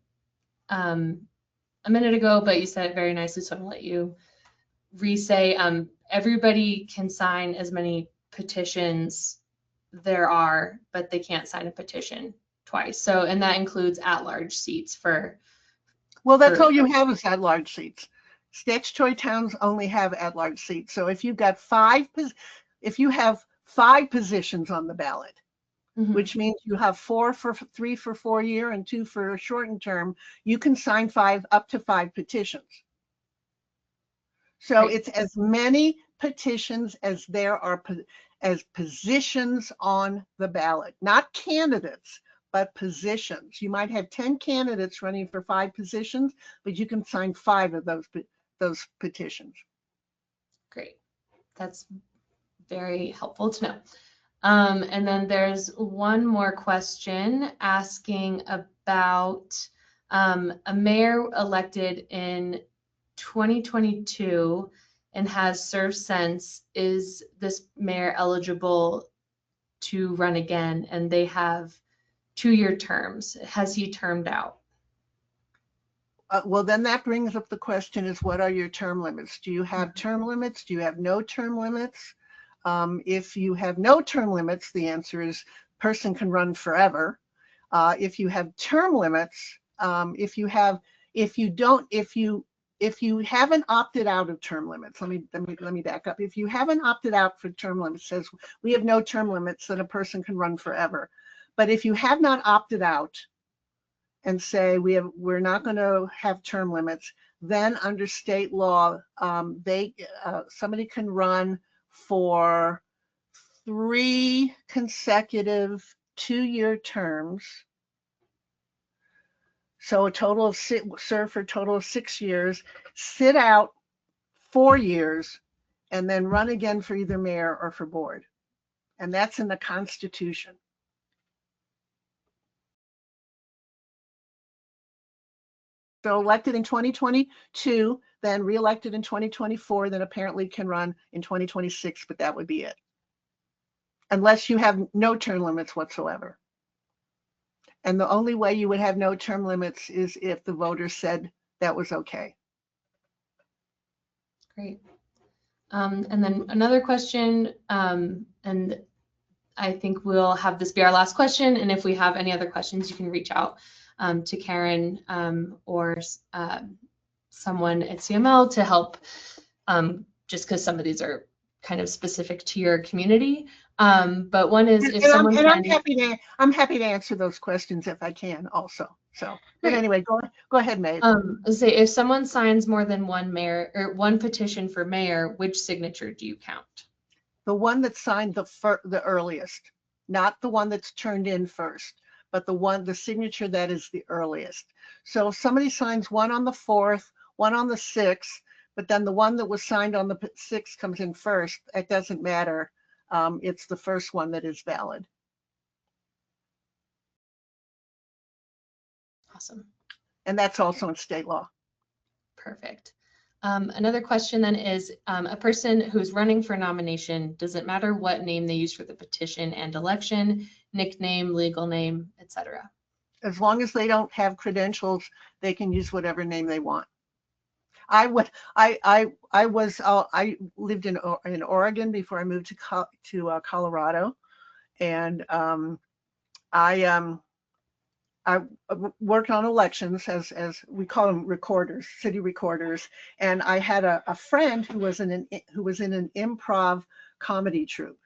a minute ago, but you said it very nicely, so I'm gonna let you re-say, everybody can sign as many petitions there are, but they can't sign a petition twice. So, and that includes at-large seats for. Well, that's all you have is at-large seats. Statutory towns only have at-large seats. So if you've got 5, if you have 5 positions on the ballot, which means you have 3 for 4-year and 2 for a shortened term, you can sign up to 5 petitions. So it's as many petitions as there are as positions on the ballot, not candidates, but positions. You might have 10 candidates running for 5 positions, but you can sign 5 of those petitions. Great. That's very helpful to know. And then there's one more question asking about A mayor elected in 2022 and has served since, is this mayor eligible to run again? And they have 2-year terms. Has he termed out? Well, then that brings up the question is, what are your term limits? Do you have term limits? Do you have no term limits? If you have no term limits, the answer is person can run forever. If you have term limits, if you haven't opted out of term limits, let me back up. If you haven't opted out for term limits, says we have no term limits, then a person can run forever. But if you have not opted out and say we're not going to have term limits, then under state law, somebody can run for 3 consecutive 2-year terms. So a total of serve for a total of 6 years, sit out 4 years, and then run again for either mayor or for board. And that's in the Constitution. So elected in 2022, then reelected in 2024, then apparently can run in 2026, but that would be it. Unless you have no term limits whatsoever. And the only way you would have no term limits is if the voters said that was okay. Great. And then another question, and I think we'll have this be our last question. And if we have any other questions, you can reach out to Karen or someone at CML to help, just because some of these are kind of specific to your community. But one is if someone I'm happy to answer those questions if I can also. So, but anyway, go ahead, Maeve. Say if someone signs more than one mayor or one petition for mayor, which signature do you count? The one that signed the earliest, not the one that's turned in first, but the signature that is the earliest. So if somebody signs one on the 4th, one on the 6th, but then the one that was signed on the 6th comes in first, it doesn't matter. It's the first one that is valid. Awesome. And that's also in state law. Perfect. Another question then is, a person who's running for nomination, does it matter what name they use for the petition and election, nickname, legal name, etc.? As long as they don't have credentials, they can use whatever name they want. I lived in Oregon before I moved to Colorado, and I worked on elections as we call them recorders, city recorders, and I had a friend who was in an improv comedy troupe,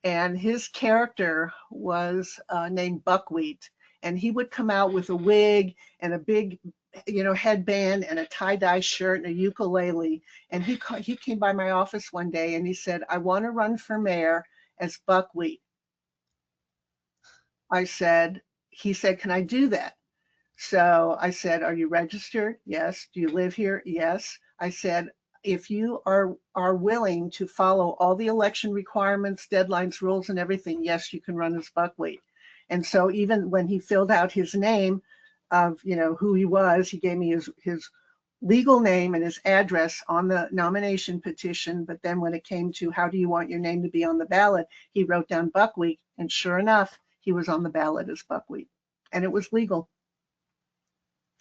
and his character was named Buckwheat, and he would come out with a wig and a big, headband and a tie-dye shirt and a ukulele, and he came by my office one day and he said, "I want to run for mayor as Buckwheat." He said, "Can I do that?" So I said, "Are you registered?" "Yes." "Do you live here?" "Yes." I said, "If you are willing to follow all the election requirements, deadlines, rules, and everything, yes, you can run as Buckwheat." And so even when he filled out his name of, who he was, he gave me his legal name and his address on the nomination petition. But then when it came to how do you want your name to be on the ballot, he wrote down Buckwheat, and sure enough, he was on the ballot as Buckwheat, and it was legal.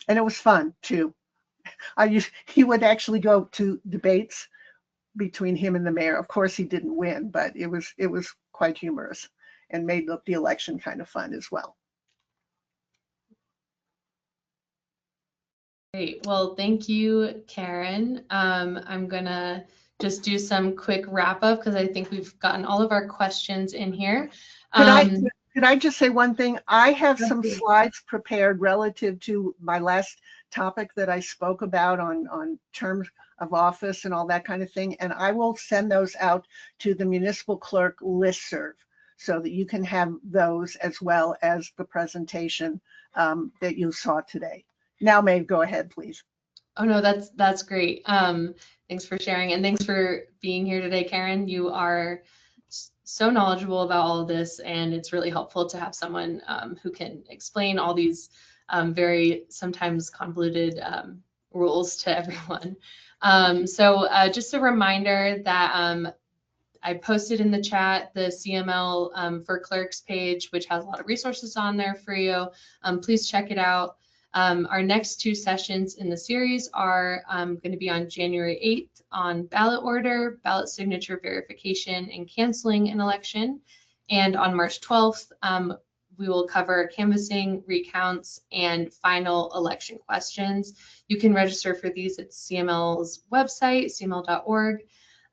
And it was fun too. He would actually go to debates between him and the mayor. Of course, he didn't win, but it was quite humorous and made the election kind of fun as well. Great. Well, thank you, Karen. I'm gonna just do some quick wrap up because I think we've gotten all of our questions in here. Could I just say one thing? I have some slides prepared relative to my last topic that I spoke about on terms of office and all that kind of thing, and I will send those out to the municipal clerk listserv so that you can have those as well as the presentation that you saw today. Now, Maeve, go ahead, please. Oh no, that's great. Thanks for sharing, and thanks for being here today, Karen. You are so knowledgeable about all of this, and it's really helpful to have someone who can explain all these very sometimes convoluted rules to everyone. Just a reminder that I posted in the chat the CML for clerks page, which has a lot of resources on there for you. Please check it out. Our next 2 sessions in the series are going to be on January 8th on ballot order, ballot signature verification, and canceling an election. And on March 12th, we will cover canvassing, recounts, and final election questions. You can register for these at CML's website, cml.org.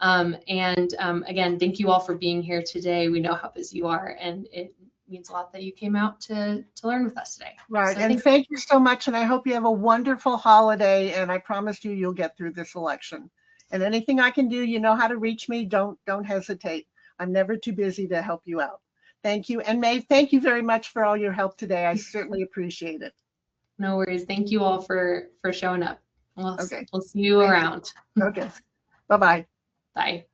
Again, thank you all for being here today. We know how busy you are, and it means a lot that you came out to learn with us today. Right, So and thank you so much, and I hope you have a wonderful holiday, and I promise you'll get through this election. And anything I can do, you know how to reach me. Don't hesitate. I'm never too busy to help you out. Thank you. And Maeve, thank you very much for all your help today. I certainly appreciate it. No worries. Thank you all for showing up. We'll Okay. see you around. Okay. Bye-bye. Bye.